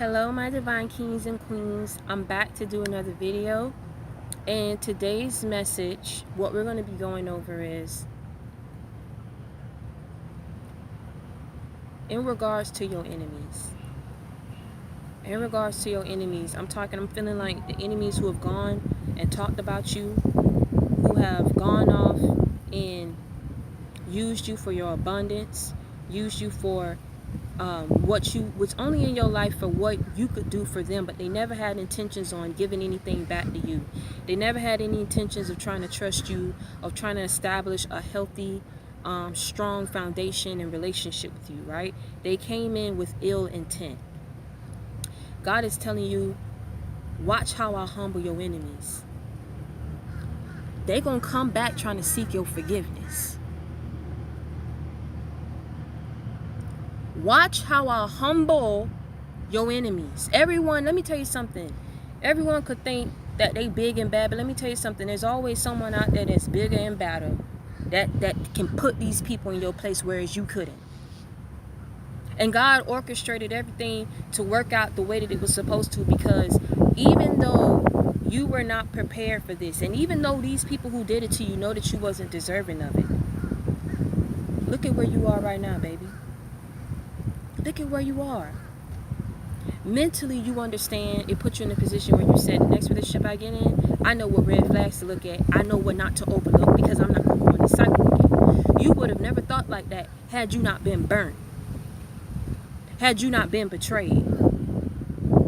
Hello my divine kings and queens. I'm back to do another video, and today's message, what we're going to be going over is in regards to your enemies. I'm feeling like the enemies who have gone and talked about you, who have gone off and used you for your abundance, used you for what's only in your life for what you could do for them, but they never had intentions on giving anything back to you. They never had any intentions of trying to trust you, of trying to establish a healthy, strong foundation and relationship with you, right? They came in with ill intent. God is telling you, watch how I humble your enemies. They're going to come back trying to seek your forgiveness. Watch how I humble your enemies. Everyone, let me tell you something. Everyone could think that they big and bad, but let me tell you something. There's always someone out there that's bigger and badder that can put these people in your place, whereas you couldn't. And God orchestrated everything to work out the way that it was supposed to, because even though you were not prepared for this, and even though these people who did it to you know that you wasn't deserving of it, look at where you are right now, baby. Look at where you are. Mentally, you understand. It puts you in a position where you said, the next relationship I get in, I know what red flags to look at. I know what not to overlook, because I'm not going to go in this cycle again. You would have never thought like that had you not been burnt. Had you not been betrayed.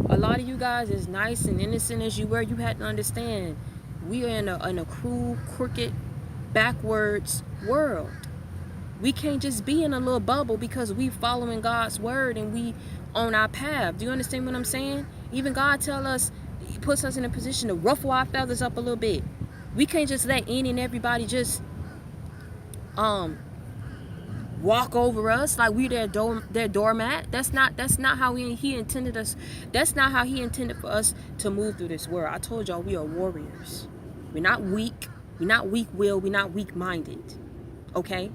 A lot of you guys, as nice and innocent as you were, you had to understand we are in a cruel, crooked, backwards world. We can't just be in a little bubble because we following God's word and we on our path. Do you understand what I'm saying? Even God tell us, he puts us in a position to ruffle our feathers up a little bit. We can't just let any and everybody just walk over us like we their doormat. That's not how he intended us. That's not how he intended for us to move through this world. I told y'all we are warriors. We're not weak. We're not weak-willed. We're not weak-minded. Okay?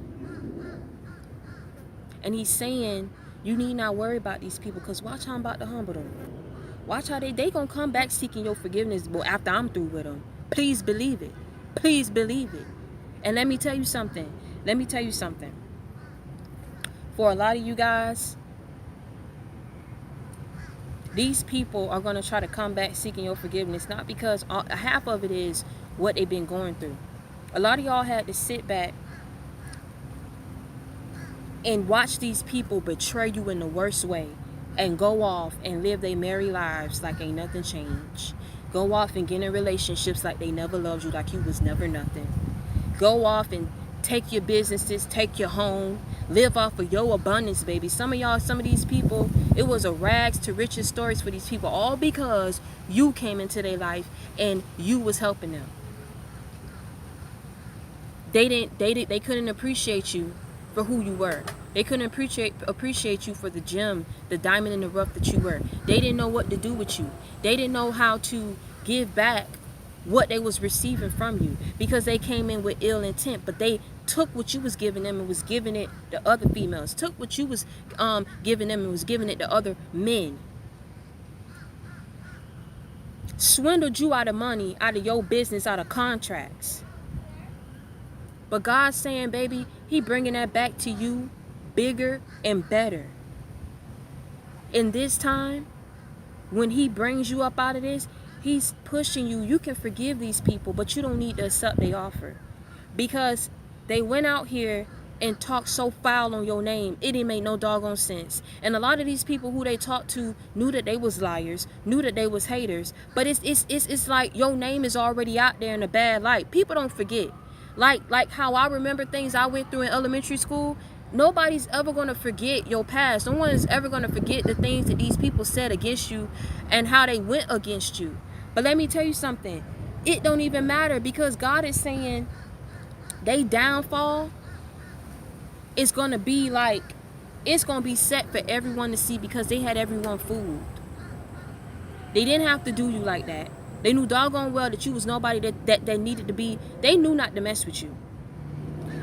And he's saying, you need not worry about these people, because watch how I'm about to humble them. Watch how they gonna come back seeking your forgiveness after I'm through with them. Please believe it. Please believe it. And let me tell you something. For a lot of you guys, these people are gonna try to come back seeking your forgiveness, not because half of it is what they've been going through. A lot of y'all had to sit back and watch these people betray you in the worst way and go off and live their merry lives like ain't nothing changed. Go off and get in relationships like they never loved you, like you was never nothing. Go off and take your businesses, take your home, live off of your abundance, baby. Some of these people, it was a rags to riches stories for these people, all because you came into their life and you was helping them. They couldn't appreciate you for who you were. They couldn't appreciate you for the gem, the diamond in the rough that you were. They didn't know what to do with you. They didn't know how to give back what they was receiving from you, because they came in with ill intent. But they took what you was giving them and was giving it to other females. Took what you was giving them and was giving it to other men. Swindled you out of money, out of your business, out of contracts. But God's saying, baby, he bringing that back to you bigger and better. In this time, when he brings you up out of this, he's pushing you. You can forgive these people, but you don't need to accept their offer, because they went out here and talked so foul on your name, it didn't make no doggone sense. And a lot of these people who they talked to knew that they was liars, knew that they was haters, but it's like your name is already out there in a bad light. People don't forget. Like how I remember things I went through in elementary school. Nobody's ever going to forget your past. No one is ever going to forget the things that these people said against you and how they went against you. But let me tell you something. It don't even matter, because God is saying they downfall is going to be like, it's going to be set for everyone to see, because they had everyone fooled. They didn't have to do you like that. They knew doggone well that you was nobody that needed to be. They knew not to mess with you.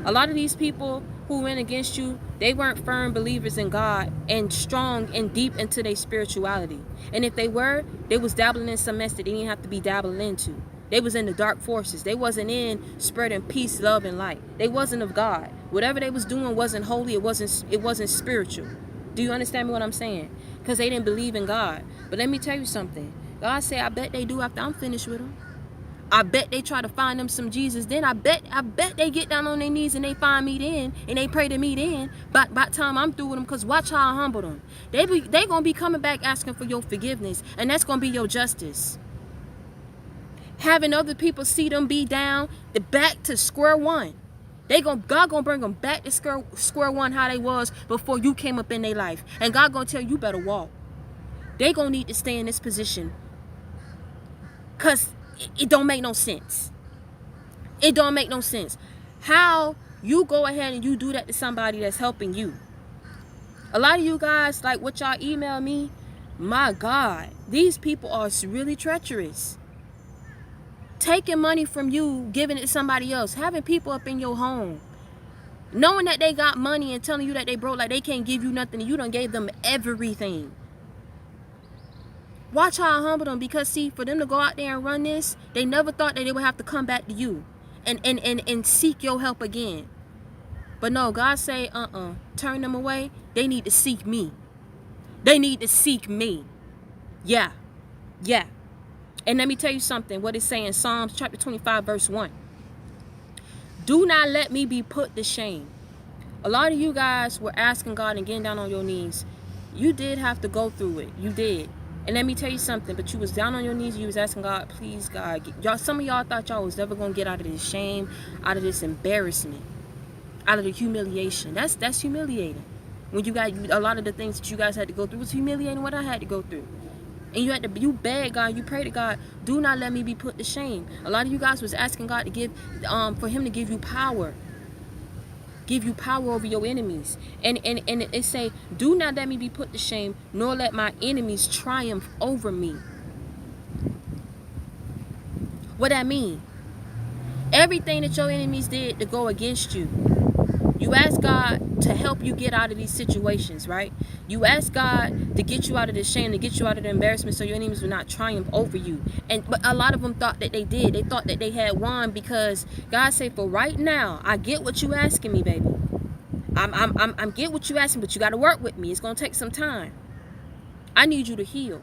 A lot of these people who went against you, they weren't firm believers in God and strong and deep into their spirituality. And if they were, they was dabbling in some mess that they didn't have to be dabbling into. They was in the dark forces. They wasn't in spreading peace, love, and light. They wasn't of God. Whatever they was doing wasn't holy. It wasn't spiritual. Do you understand me what I'm saying? Because they didn't believe in God. But let me tell you something. God said, I bet they do after I'm finished with them. I bet they try to find them some Jesus. Then I bet they get down on their knees and they find me then. And they pray to me then. By the time I'm through with them. Because watch how I humble them. They going to be coming back asking for your forgiveness. And that's going to be your justice. Having other people see them be down, back to square one. God gonna bring them back to square one how they was before you came up in their life. And God gonna tell you better walk. They gonna need to stay in this position. Cause it don't make no sense. It don't make no sense. How you go ahead and you do that to somebody that's helping you. A lot of you guys, like what y'all email me, my God, these people are really treacherous. Taking money from you, giving it to somebody else, having people up in your home, knowing that they got money and telling you that they broke, like they can't give you nothing, and you done gave them everything. Watch how I humble them, because see, for them to go out there and run this, they never thought that they would have to come back to you and seek your help again. But no, God say, turn them away. They need to seek me. They need to seek me. Yeah. And let me tell you something, what it say in Psalms chapter 25, verse 1. Do not let me be put to shame. A lot of you guys were asking God and getting down on your knees. You did have to go through it. You did. And let me tell you something, but you was down on your knees. You was asking God, please, God. Some of y'all thought y'all was never going to get out of this shame, out of this embarrassment, out of the humiliation. That's humiliating. When you got a lot of the things that you guys had to go through was humiliating what I had to go through. And you beg God, you pray to God, do not let me be put to shame. A lot of you guys was asking God to give, for him to give you power. Give you power over your enemies. And it say, do not let me be put to shame, nor let my enemies triumph over me. What that mean? Everything that your enemies did to go against you, you ask God to help you get out of these situations, right? You ask God to get you out of the shame, to get you out of the embarrassment, so your enemies will not triumph over you. But a lot of them thought that they did. They thought that they had won, because God said, for right now, I get what you asking me, baby. I'm get what you asking, but you got to work with me. It's gonna take some time. I need you to heal.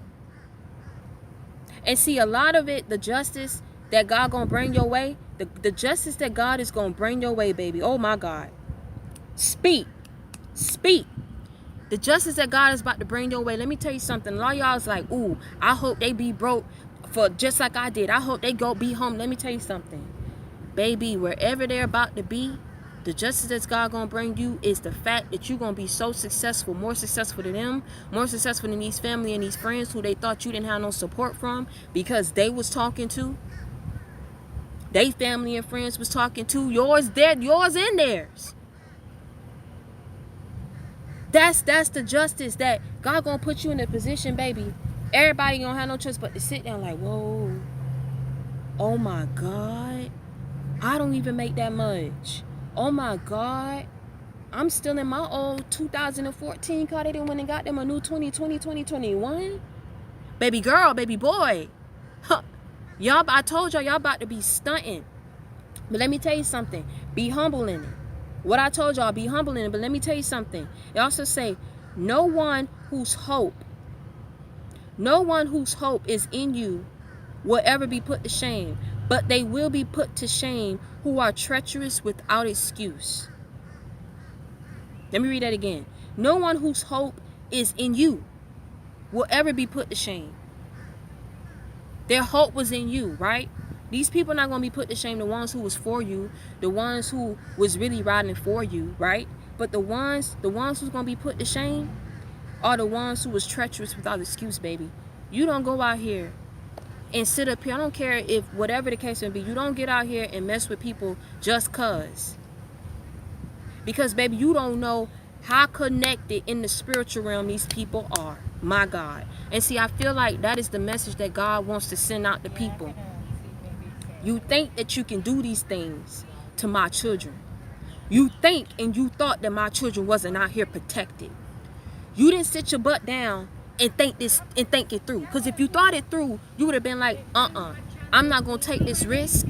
And see, a lot of it, the justice that God gonna bring your way, the justice that God is gonna bring your way, baby. Oh my God. Speak. The justice that God is about to bring your way. Let me tell you something. A lot of y'all is like, ooh, I hope they be broke for just like I did. I hope they go be home. Let me tell you something. Baby, wherever they're about to be, the justice that God gonna bring you is the fact that you're gonna be so successful, more successful than them, more successful than these family and these friends who they thought you didn't have no support from, because they was talking to. They family and friends was talking to. Yours and theirs. That's the justice that God gonna put you in a position, baby. Everybody gonna have no choice but to sit down like, whoa, oh my God, I don't even make that much. Oh my God, I'm still in my old 2014 car. They didn't went and got them a new 2021. Baby girl, baby boy. Huh. Y'all, I told y'all about to be stunting. But let me tell you something. Be humble in it. What I told y'all, be humble in it. But let me tell you something. It also say, no one whose hope is in you will ever be put to shame, but they will be put to shame who are treacherous without excuse. Let me read that again. No one whose hope is in you will ever be put to shame. Their hope was in you, right? These people are not going to be put to shame, the ones who was for you, the ones who was really riding for you, right? But the ones who's going to be put to shame are the ones who was treacherous without excuse, baby. You don't go out here and sit up here. I don't care if whatever the case may be. You don't get out here and mess with people just cause. Because, baby, you don't know how connected in the spiritual realm these people are. My God. And see, I feel like that is the message that God wants to send out to people. You think that you can do these things to my children. You think and you thought that my children wasn't out here protected. You didn't sit your butt down and think it through. Because if you thought it through, you would have been like, I'm not going to take this risk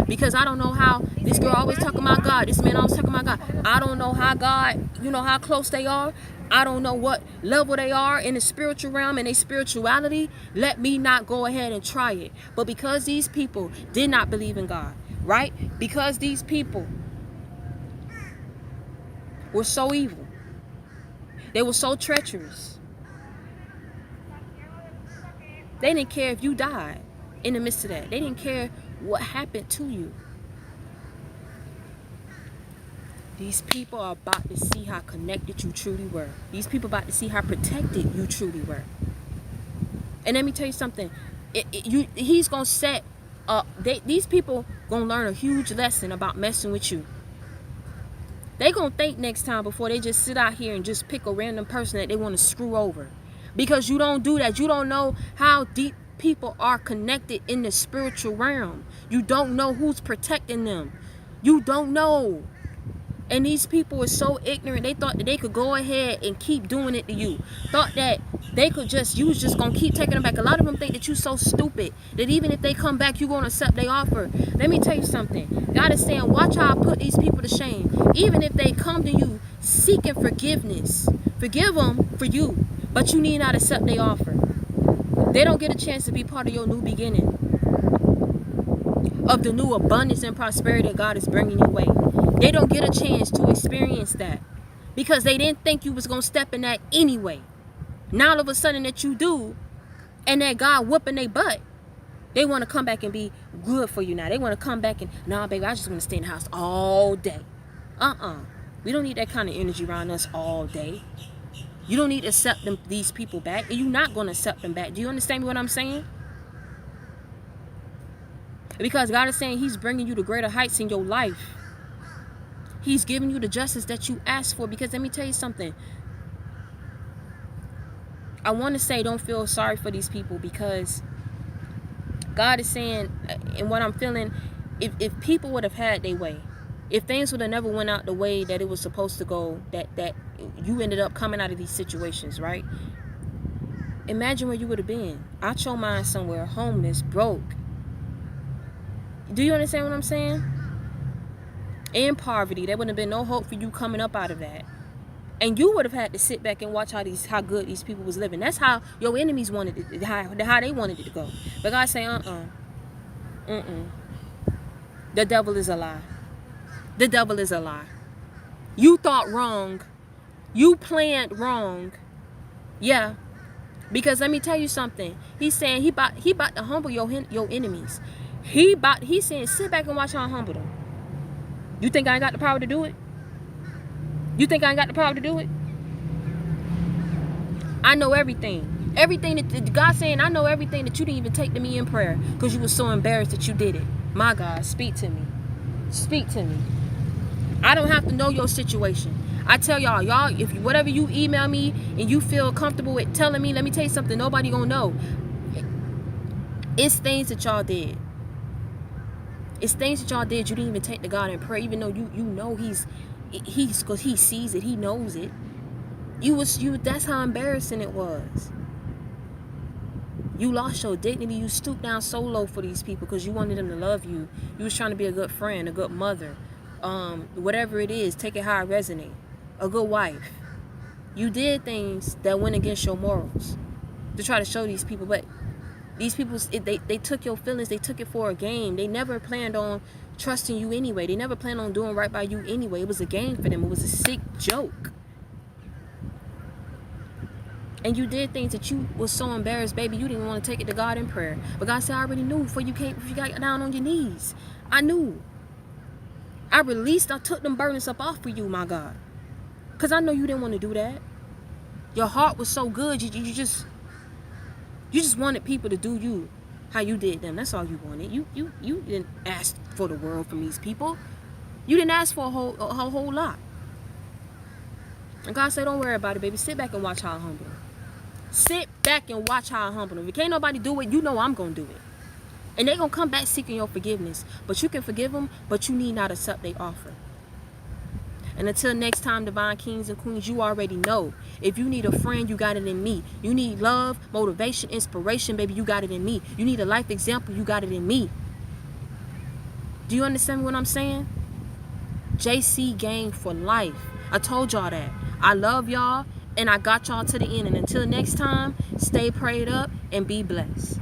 because I don't know how. This girl always talking about God. This man always talking about God. I don't know how God, how close they are. I don't know what level they are in the spiritual realm and their spirituality. Let me not go ahead and try it. But because these people did not believe in God, right? Because these people were so evil. They were so treacherous. They didn't care if you died in the midst of that. They didn't care what happened to you. These people are about to see how connected you truly were. These people about to see how protected you truly were. And let me tell you something. He's going to set up. These people going to learn a huge lesson about messing with you. They going to think next time before they just sit out here and just pick a random person that they want to screw over. Because you don't do that. You don't know how deep people are connected in the spiritual realm. You don't know who's protecting them. You don't know. And these people were so ignorant. They thought that they could go ahead and keep doing it to you. Thought that you was just going to keep taking them back. A lot of them think that you're so stupid that even if they come back, you're going to accept their offer. Let me tell you something. God is saying, watch how I put these people to shame. Even if they come to you seeking forgiveness, forgive them for you. But you need not accept their offer. They don't get a chance to be part of your new beginning. Of the new abundance and prosperity that God is bringing your way. They don't get a chance to experience that. Because they didn't think you was going to step in that anyway. Now all of a sudden that you do. And that God whooping their butt. They want to come back and be good for you now. They want to come back and, nah, baby, I just want to stay in the house all day. We don't need that kind of energy around us all day. You don't need to accept these people back. And you're not going to accept them back. Do you understand what I'm saying? Because God is saying he's bringing you to greater heights in your life. He's giving you the justice that you asked for. Because let me tell you something. I want to say don't feel sorry for these people. Because God is saying, and what I'm feeling, if people would have had their way, if things would have never went out the way that it was supposed to go, that you ended up coming out of these situations, right? Imagine where you would have been. Out your mind somewhere, homeless, broke. Do you understand what I'm saying? In poverty. There wouldn't have been no hope for you coming up out of that. And you would have had to sit back and watch how good these people was living. That's how your enemies wanted it, how they wanted it to go. But God saying, the devil is a lie. The devil is a lie. You thought wrong. You planned wrong. Yeah. Because let me tell you something. He's saying he about to humble your enemies. He's saying sit back and watch how I humble them. You think I ain't got the power to do it? You think I ain't got the power to do it? I know everything. Everything that God's saying, I know everything that you didn't even take to me in prayer because you were so embarrassed that you did it. My God, speak to me. Speak to me. I don't have to know your situation. I tell y'all, if whatever you email me and you feel comfortable with telling me, let me tell you something, nobody gonna know. It's things that y'all did. It's things that y'all did you didn't even take to God in prayer, even though you know he's because he sees it, he knows it. That's how embarrassing it was. You lost your dignity. You stooped down so low for these people because you wanted them to love you. You was trying to be a good friend, a good mother, whatever it is, take it how it resonate. A good wife. You did things that went against your morals to try to show these people, but these people, they took your feelings, they took it for a game. They never planned on trusting you anyway. They never planned on doing right by you anyway. It was a game for them. It was a sick joke. And you did things that you was so embarrassed, baby, you didn't want to take it to God in prayer. But God said, I already knew before you got down on your knees. I knew. I took them burdens up off for you, my God. Because I know you didn't want to do that. Your heart was so good, you just wanted people to do you how you did them. That's all you wanted. You didn't ask for the world from these people. You didn't ask for a whole lot. And God said, don't worry about it, baby. Sit back and watch how I humble them. Sit back and watch how I humble them. If can't nobody do it, you know I'm going to do it. And they're going to come back seeking your forgiveness. But you can forgive them, but you need not accept their offer. And until next time, divine kings and queens, you already know. If you need a friend, you got it in me. You need love, motivation, inspiration, baby, you got it in me. You need a life example, you got it in me. Do you understand what I'm saying? JC gang for life. I told y'all that. I love y'all, and I got y'all to the end. And until next time, stay prayed up and be blessed.